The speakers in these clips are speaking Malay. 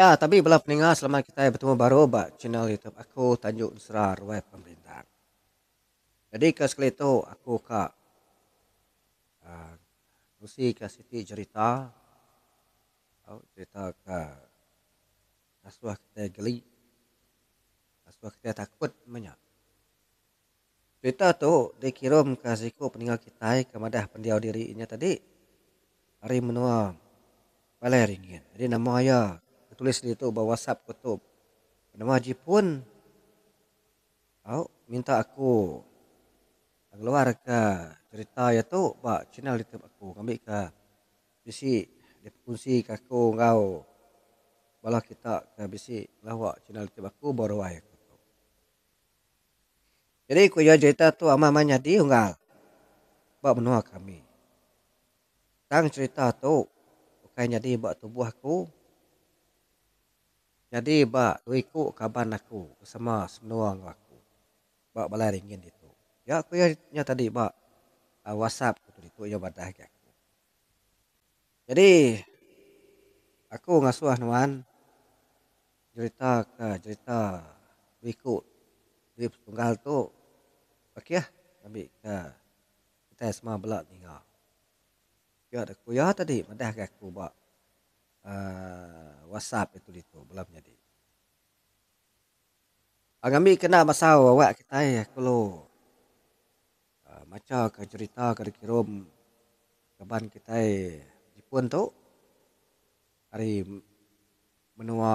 Ya, tapi belah peningat selama kita bertemu baru bak channel YouTube aku Tanjung Nusra Ruai Pemerintahan. Jadi ke sekali itu aku kak Rusi ke Siti cerita, cerita ke kasuah kita geli, kasuah kita takut banyak. Cerita tu dikirim ke siku peninggal kita ke madah pendiau dirinya tadi hari menua balai ringin. Jadi nama ayah tulis di itu bawa WhatsApp kutub. Nama Haji pun minta aku keluar ke cerita ya tu bak channel YouTube aku ngambil ke bisi dia fungsi ke aku ngau bala kita ke bisi lawak channel YouTube aku baru ai aku tu. Jadi ku ya cerita tu amamanya di unggal bak menua kami. Tang cerita tu bukan jadi bak tubuh aku jadi bak duiku kaban aku bersama semua aku bak balai ringin itu. Ya aku ya tadi bak WhatsApp itu ya badah aku. Jadi aku ngasuh nuan cerita ke cerita berikut di tunggal tu okey lah ambil ke kita semua belak tinggal ya ada kuya tadi madah ke aku buat WhatsApp itu belum jadi ambil kena masa awak kita ya kalau macam ke cerita ke dikirim kaban kita Jepun tu hari menua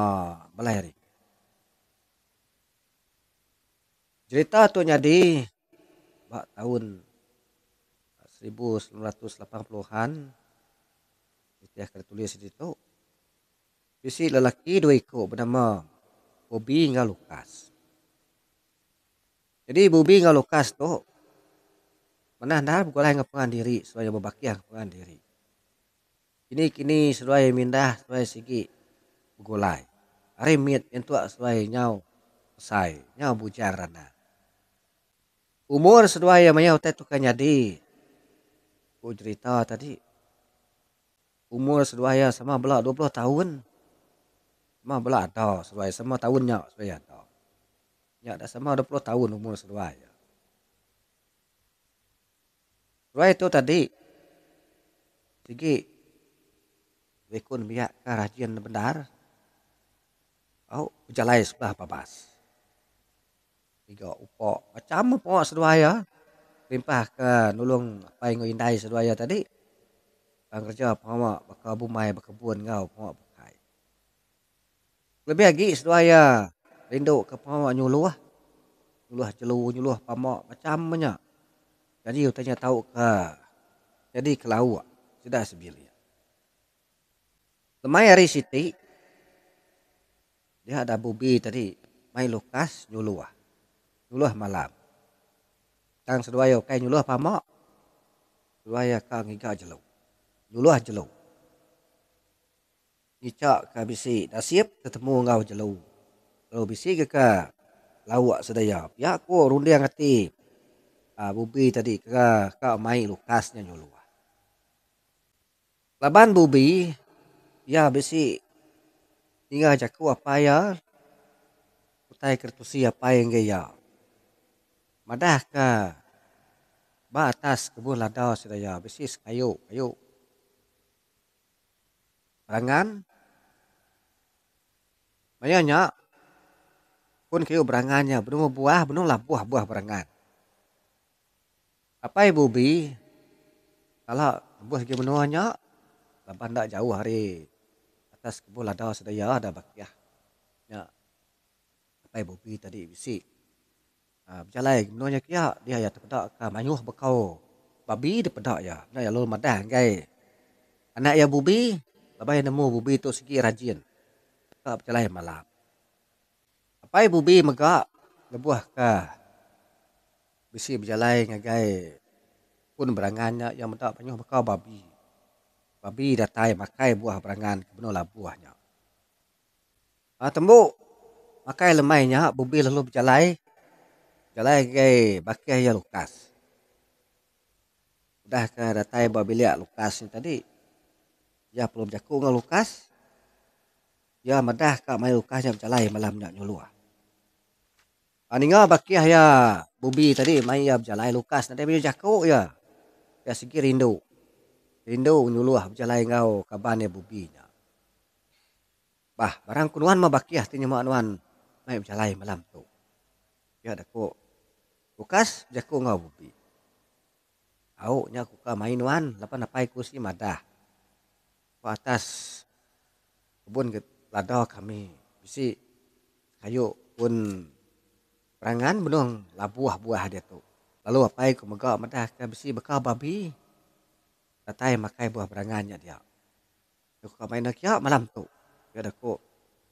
balai hari cerita tu jadi bak tahun 1980-an itu yang tulis di situ bisi lelaki dua ikut bernama Bobby dengan Lukas. Jadi Bobby dengan Lukas tu mana dah bukan ngapangan diri supaya berbakiah ngapangan diri. Kini sesuai mindah sesuai segi begulai. Hari mit itu sesuai nyau selesai nyau bujar rana. Umur sesuai yang mayau tu kan jadi. Ku cerita tadi umur sesuai sama belah 20 tahun. Sama belah ada sesuai sama tahunnya sesuai ada. Ya ada sama 20 tahun umur sesuai. Sesuai itu tadi segi wekun biak karajian benar. Berjalai sebelah babas. Tiga upok macam upok sedaya. Limpah ke nulung apa yang indai sedaya tadi. Bang kerja pengawak bakal bumai berkebun ngau pengawak pakai. Lebih lagi sedaya rindu ke pengawak nyuluh. Nyuluh jelu, nyuluh pamak macam banyak. Jadi utanya tahu ke jadi ke lauk sudah sebilia. Lemai hari Siti dia ada Bubi tadi mai Lukas nyuluh. Nyuluh malam. Kang sedaya kai nyuluh pamak. Sedaya kang iga jelu. Nyuluh jelu. Icak ka bisi nasib ketemu ngau jelu. Kalau bisi ke lawak sedaya. Ya aku rundiang hati. Bubi tadi ke mai Lukasnya nyuluh. Laban Bubi ya bisi tinggal jaku apa ya. Utai kertusi apa yang gaya. Madah ke batas kebun lada sedaya bisi kayu berangan banyak pun kayu berangannya belum buah belum lah buah berangan apa ibu bi kalau buah lagi menuanya laban tak jauh hari atas kebun lada sedaya ada bakiah ya apa ibu bi tadi bisi berjalan menuanya kia dia ya terpedak ke mayuh bekau babi terpedak ya nah ya lalu madah gai anak ya bubi labai nemu bubi tu segi rajin ke berjalan malam apa ibu bi megak lebuah ke bisi berjalan ngagai pun berangannya yang mendak penyuh bekau babi. Babi datai makai buah berangan kebenulah buahnya. Tembuk makai lemainya bubi lalu berjalan. Berjalan ngagai bakiah ya Lukas. Udah ke datai buah bilik Lukas ni tadi. Ya belum jaku dengan Lukas. Ya madah ka mai Lukas jam calai malam nya nyuluah. Aninga bakiah ya Bubi tadi mai ya berjalai Lukas nanti bio jako ya. Ya segi rindu. Rindu nyuluah berjalai ngau kaban ya Bubi nya. Bah barang kunuan mah bakiah tinya ma anuan mai berjalai malam tu. Ya dako Lukas jako ngau Bubi. Au nya ku ka main wan lapan apai kursi madah. Ke atas kebun ke lada kami. Bisi kayu pun perangan benung labuah-buah dia tu. Lalu apai ku megak madah ke bisi bekal babi. Tatai makai buah berangannya dia. Aku ka main nak ya malam tu. Ya dako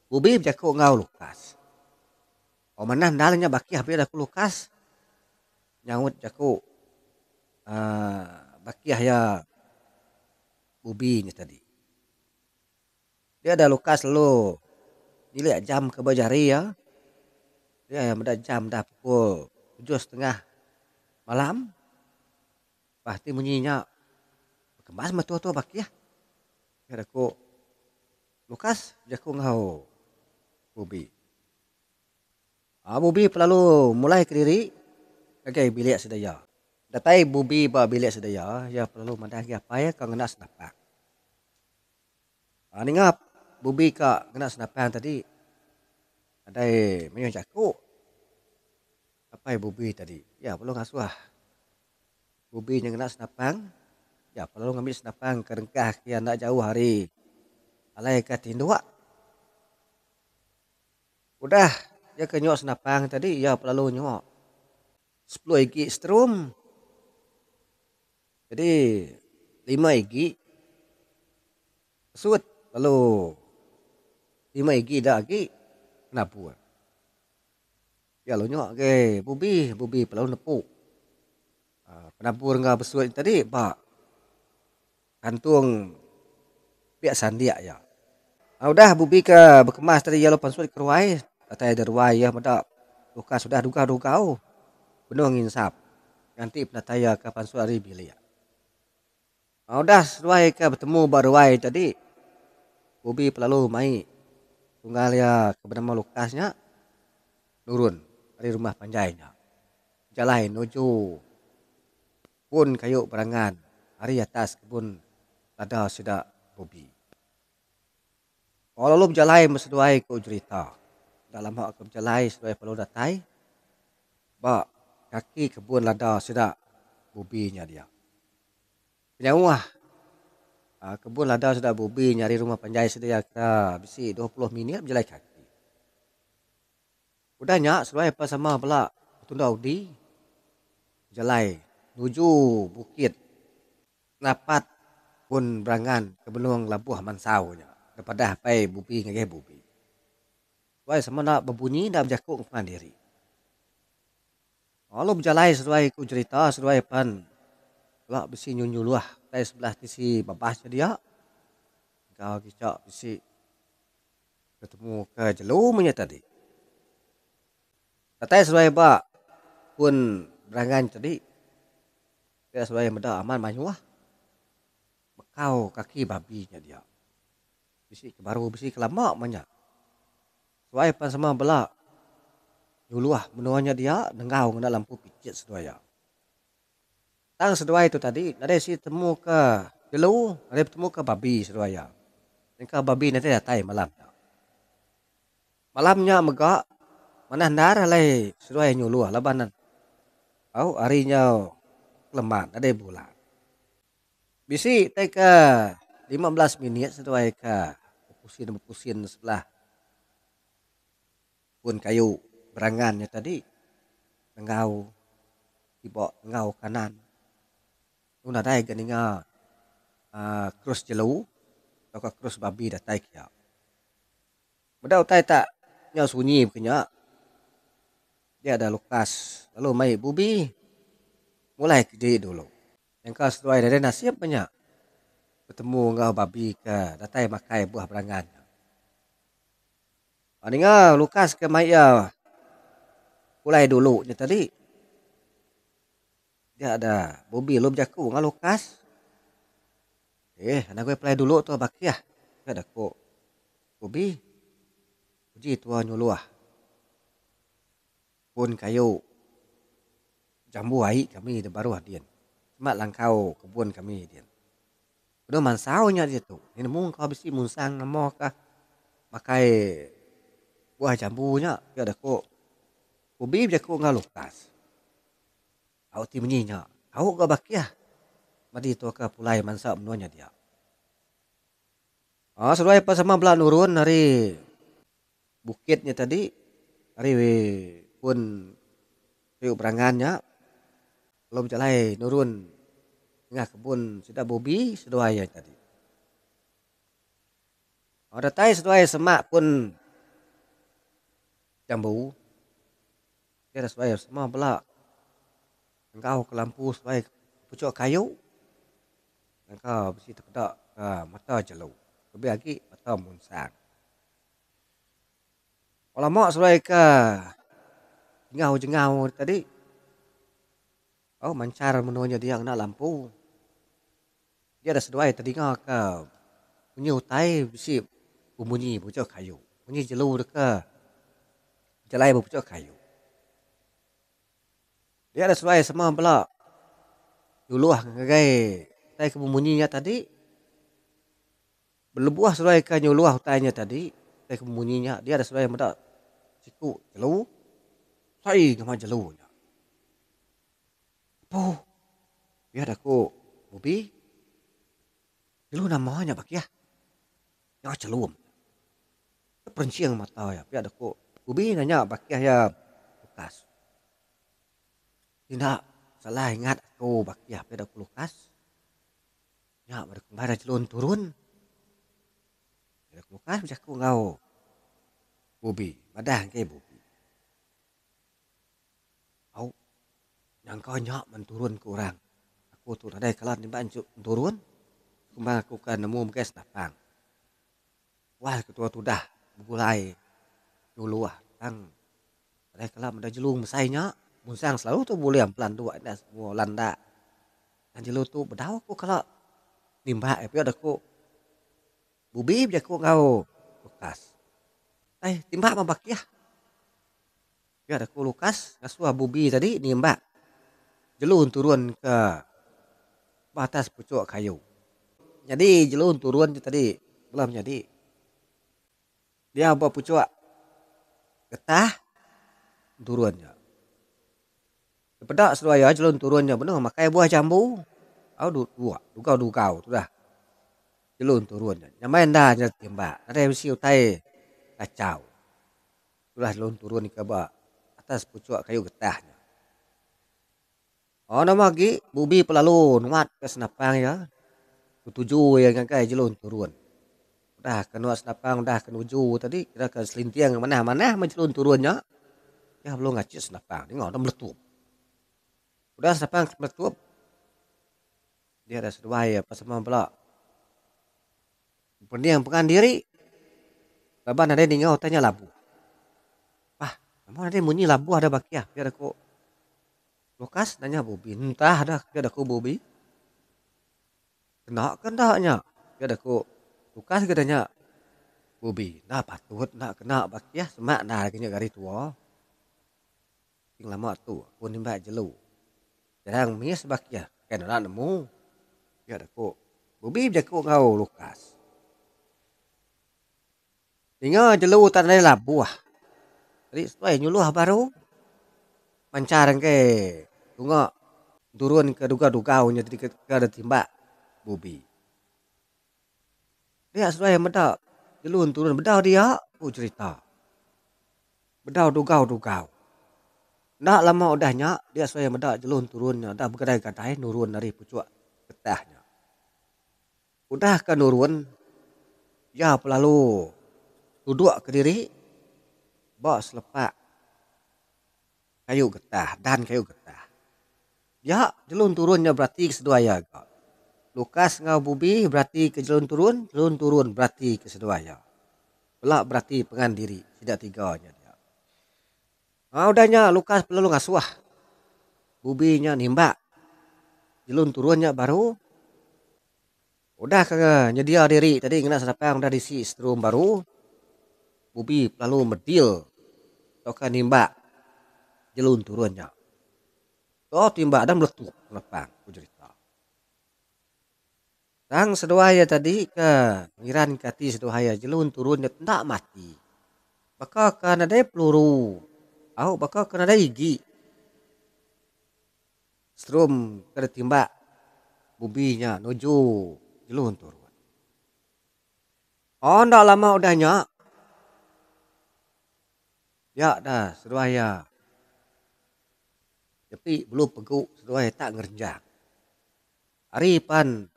Bubi jako ngau Lukas. O manah ndalnya bakiah biar aku Lukas. Nyaut jako bakiah ya Bubinya tadi. Dia ada Lukas lalu dilihat jam ke bajari ya. Dia yang dah jam dah pukul 7:30 malam. Pasti bunyinya kemas matu-tu bakiah. Ya aku Lukas jako ngau Bubi. Bubi pelalu mulai ke diri kagai bilik sedaya. Datai Bubi ba bilik sedaya ya perlu madah apa ya kang ngena senapak. Ningap Bubi ka ngena senapak tadi ada menyo jaku. Apa Bubi tadi? Ya perlu ngasuh. Bubi yang ngena senapang. Ya perlu ngambil senapang ke rengkah kian nak jauh hari. Alai ka tindua. Udah ya ke nyok senapang tadi ya perlu nyok 10 igi strum. Jadi 5 igi sud lalu 5 igi dah agi kenapa? Ya lo nyok ke Bubi perlu nepuk. Penabur ngah besut tadi pak kantung pihak sandia ya. Udah Bubi ke berkemas tadi ya lo pansuat keruai. Kata ada ruai ya medak luka sudah duga-duga benar nginsap. Nanti penataya ke pansuat hari bilik. Udah ruai ke bertemu baru ruai tadi. Bubi pelalu mai tunggal ya ke bernama Lukasnya turun dari rumah panjainya. Jalan menuju pun kayu berangan hari atas kebun lada sudah Bubi. Kalau lu berjalan meseduai ku cerita. Dalam hak aku berjalan seduai perlu datai. Ba kaki kebun lada sudah Bubinya dia. Penyawah kebun lada sudah Bubi nyari rumah panjai sedia kita bisi 20 minit berjalan kaki. Udahnya seduai apa sama pula tunda udi jalan menuju bukit napat pun berangan ke benung labuh mansau nya daripada pai Bubi ngage Bubi. Wai sama nak berbunyi dah berjakuk mandiri. Kalau berjalan sesuai ku cerita sesuai pan lah bisi nyunyuluah dari sebelah sisi babasnya dia. Kau kicak bisi ketemu ke jelumnya tadi. Katanya sesuai ba pun berangan tadi. Dia sesuai meda aman manyuah. Bekau kaki babinya dia. Bisi baru bisi kelamak banyak. Sesuai pan sama belak. Nyuluah menuanya dia dengau kena lampu picit seduaya. Tang sedua itu tadi ada si temu ke jelu, ada temu ke babi seduaya. Dan ke babi nanti datai malam. Malamnya megak mana ndar alai seduaya nyuluah labanan. Au harinya leman ada bulan. Bisi tai ke 15 menit seduaya ke pusin sebelah pun kayu berangannya tadi ngau tiba ngau kanan una dai ganinga krus jelu atau krus babi datai kia bedau tai tak nya sunyi punya dia ada Lukas lalu mai Bubi mulai gede dulu yang kau sesuai dari nasib banyak bertemu ngau babi ke datai makai buah berangannya aninga Lukas ke mai ya mulai dulu nya tadi dia ada Bubi lu jaku ngau Lukas anak gue play dulu tuh bakiah ada kok Bubi Uji tua nyuluah pun kayu jambu ai kami de baru hadian. Semak langkau kebun kami dia. Udah mansaunya dia tu. Ini mung kau bisi munsang namo kah pakai buah jambunya ya ada ko ubi je ko ngalukas. Au ti menyinya. Au ga bakia. Madi tu ka pulai mansa menuanya dia. Sesuai pas sama belah nurun dari bukitnya tadi dari pun riu berangannya belum jalai nurun tengah kebun sudah bobi sedoaya tadi. Ada tai sedoaya semak pun jambu. Dia ada sedoaya semua belah. Engkau ke lampu sedoaya pucuk kayu. Engkau besi terkedak ke mata jelu. Lebih lagi mata munsang. Kalau mau sedoaya ke jengau-jengau tadi. Oh mancar menunya dia kena lampu. Dia ada sedoaya tadi ke bunyi utai besi bunyi pucuk kayu. Bunyi jelu deka jalai pucuk kayu. Dia ada sedoaya semua belah. Dulu ngagai tai kebumunyinya tadi. Berlebuah sedoaya ke nyuluah utainya tadi. Tai kebumunyinya dia ada sedoaya medak siku jelu. Sai sama jelunya. Oh, dia ada ko bobi. Jelu namanya bak ya. Yang celum. Perenciang mata ya. Dia ada ko bobi nanya bak ya bekas. Tidak salah ingat aku bak ya dia ada ko lukas. Ya kembali jelun turun. Dia ada lukas bisa ko ngau bobi. Madah ke bobi. Au yang kau nyak menturun ke orang. Aku tu ada kalan di bancu turun. Kembang aku kan nemu mungkin senapang. Wah ketua tu dah mulai dulu tang ada kalan ada jelung mesainya. Munsang selalu tu boleh pelan dua dah semua landa. Dan jelu tu berdau aku kalau nimba tapi ada aku bubi je aku ngau lukas. Timba mabak ya. Ya ada aku lukas ngasuah bubi tadi nimba. Jelun turun ke batas pucuk kayu. Jadi jelun turun tadi belum jadi. Dia bawa pucuk getah turunnya. Pedak sedoaya jelun turunnya benar makai buah jambu. Au dua dugau tu dah. Jelun turunnya. Nyamain dah je timba. Ada mesti utai kacau. Sudah jelun turun ke bawah atas pucuk kayu getahnya. Oh nama lagi bubi pelalu nuat ke senapang ya. Tujuh yang kan jelun turun. Udah kena senapang udah kenuju tadi kira ke selintiang mana-mana menjelun turunnya. Ya belum ngacik senapang. Tengok dah meletup. Udah senapang meletup. Dia ada sedoaya pas sama pula. Pendiang pengan diri. Laban ada dingau tanya labu. Wah, namun ada bunyi labu ada bakia. Dia ada kok Lukas nanya bobi. Entah ada dia ada kok bobi. Kena kendaknya. Dia ada kok Lukas katanya bobi. Nah patut nak kena bakia semak nah kena gari tua. Ting lama tu pun nimba jelu. Jarang mis bakia. Kena nemu. Dia ada kok bobi dia kok ngau Lukas. Tinggal jelu tanah labu ah. Jadi setelah nyuluh baru mancar ke tunggu turun ke duga-dugaunya jadi ke ada timba bobi. Dia setelah medak jelun turun bedau dia cerita. Bedau dugau-dugau. Ndak lama udahnya dia setelah medak jelun turunnya dah bergadai-gadai nurun dari pucuk getahnya. Udah ke nurun ya pelalu duduk ke diri bos lepak kayu getah dan kayu getah. Ya jelun turunnya berarti keseduaya. Lukas ngau bubi berarti ke jelun turun berarti keseduaya. Pelak berarti pengan diri, tidak tiganya dia. Udahnya Lukas perlu ngasuah. Bubinya nimba. Jelun turunnya baru. Udah ke nyedia diri tadi kena sedapang udah diisi strum baru. Bubi lalu medil toka nimba jelun turunnya. Oh timba dan meletup lepang ku cerita. Sang sedoaya tadi ke ngiran kati sedoaya jelun turunnya tak mati. Baka kan ada peluru. Au baka kan ada igi. Strum kada timba bubinya nuju jelun turun. Oh ndak lama udahnya. Ya dah sedoaya. Tapi belum peguk sedoaya tak ngerjang. Haripan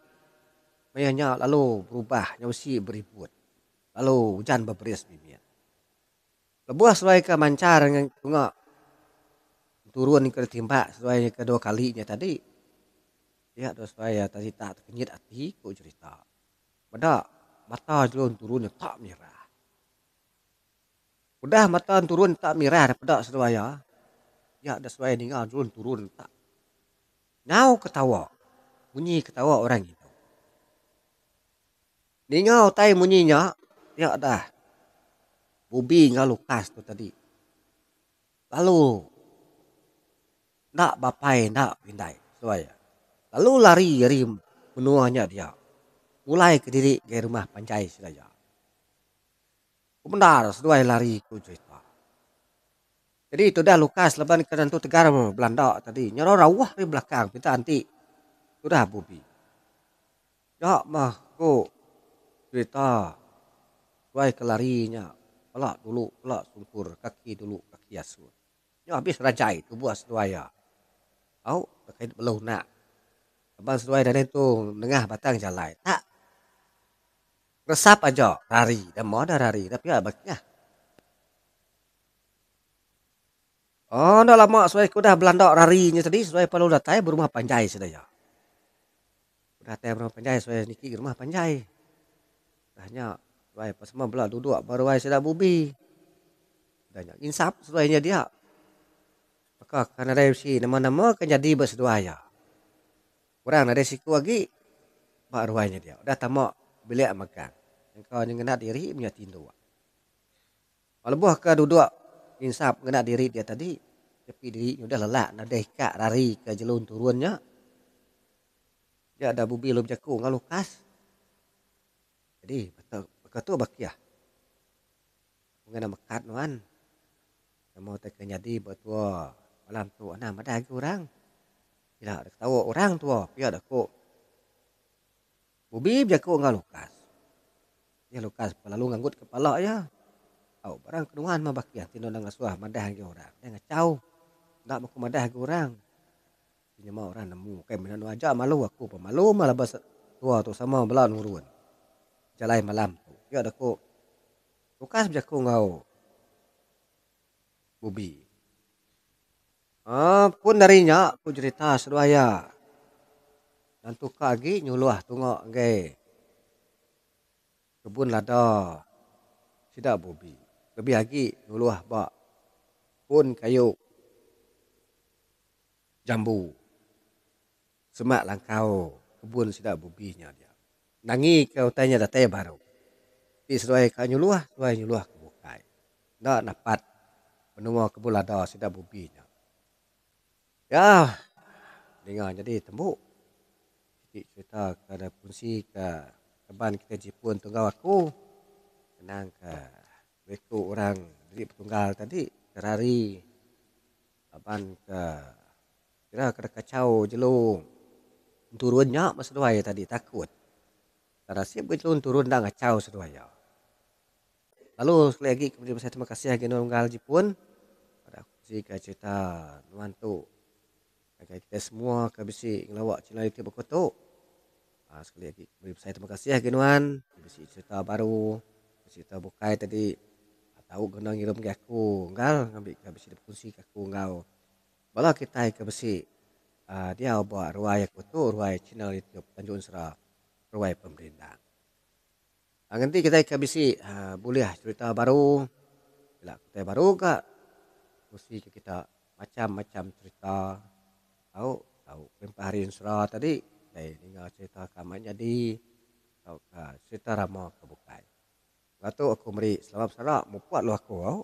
mayanya lalu berubah nyausi beribut. Lalu hujan berberis bibir. Lebuah sesuai ke mancar dengan tunggu turun ke timba sesuai kedua kalinya tadi. Ya sesuai tadi tak kenyit hati ku cerita. Pada mata jelun turun tak merah. Udah mata turun tak merah pada sesuai. Ya ada sesuai tinggal jelun turun tak. Nyau ketawa. Bunyi ketawa orang itu. Ningau tai bunyinya. Ya dah. Bubi ngau lukas tu tadi. Lalu nak bapai nak pindai sesuai. Lalu lari menuanya dia. Mulai ke diri ke rumah panjai saja. Benar sesuai lari ku cerita. Jadi itu dah lukas leban ke tu tegar Belanda tadi. Nyaro rawah di belakang kita anti. Sudah bubi. Ya mah ku cerita. Sesuai kelarinya. Pelak dulu, pelak sungkur. Kaki dulu, kaki asur. Ya habis rajai tu buat sesuai. Au terkait belum nak. Leban sesuai dari itu nengah batang jalan. Tak. Resap aja rari. Dan mau ada rari. Tapi ya baiknya. Oh, dah lama sesuai ku dah Belanda rarinya tadi. Sesuai perlu datai berumah panjai sudah ya. Datai berumah panjai sesuai niki rumah panjai. Dahnya sesuai pas semua belah duduk baru ai sudah bubi. Dahnya insap sesuainya dia. Maka karena ada si nama-nama kan jadi berseduaya. Kurang ada siku lagi. Baru ainya dia. Udah tamak bilik makan. Yang kau ngena diri punya tindu. Kalau buah ke duduk insap ngena diri dia tadi. Tapi diri udah lelah. Nada ikat lari ke jelun turunnya. Dia ada bubi lu jaku nggak lukas. Jadi betul tu bakia. Mungkin nama kat nuan. Mau tekan jadi betul malam tu anak ada lagi orang. Tidak ada tahu orang tu. Dia ada kok. Bubi jaku nggak lukas. Dia lukas lalu nganggut kepala ya. Oh barang kenuan mah bakia. Tino nang ngasuah madah lagi orang. Dia ngacau. Tak mau madah lagi orang. Ini mah orang nemu. Kayak mana aja malu aku. Pemalu malah bahasa tua tu sama belah nurun. Jalai malam tu. Dia ada kok. Lukas jaku ngau. Bubi. Pun darinya aku cerita seduaya. Dan tu kagi nyuluh tunggu ngai. Kebun lada. Tidak bubi. Lebih lagi nyuluh bak. Pun kayu. Jambu. Semak langkau. Kebun tidak bubinya dia. Nangi kau tanya datai baru. Di seduaya kau nyuluh. Seduaya nyuluh kebukai. Tak dapat. Menunggu kebun lada tidak bubinya. Ya. Dengar jadi tembuk. Cerita ke ada fungsi ke teban kita Jepun tunggal aku kenang ke beku orang jadi petunggal tadi terari teban ke kira kena kacau jelung turunnya mas doai tadi takut terasip jelung turun dah kacau sedoaya lalu sekali lagi kemudian saya terima kasih lagi tunggal Jepun pada fungsi ke cerita nuantu kita semua ke bisi ngelawak channel itu berkotok. Sekali lagi saya terima kasih ya Genuan bisi cerita baru cerita bukai tadi tahu kena ngirim ke aku ngal ngambil ke bisi fungsi ke aku ngau bala kita ke bisi dia buat ruai aku tu ruai channel YouTube Tanjung Sera ruai pemerintah nanti kita ke bisi boleh cerita baru bila kita baru ke fungsi kita macam-macam cerita tahu pempaharin Sera tadi tinggal cerita kamar jadi cerita ramah kebukai. Lepas tu aku meri selamat bersarak, mupat lu aku tau.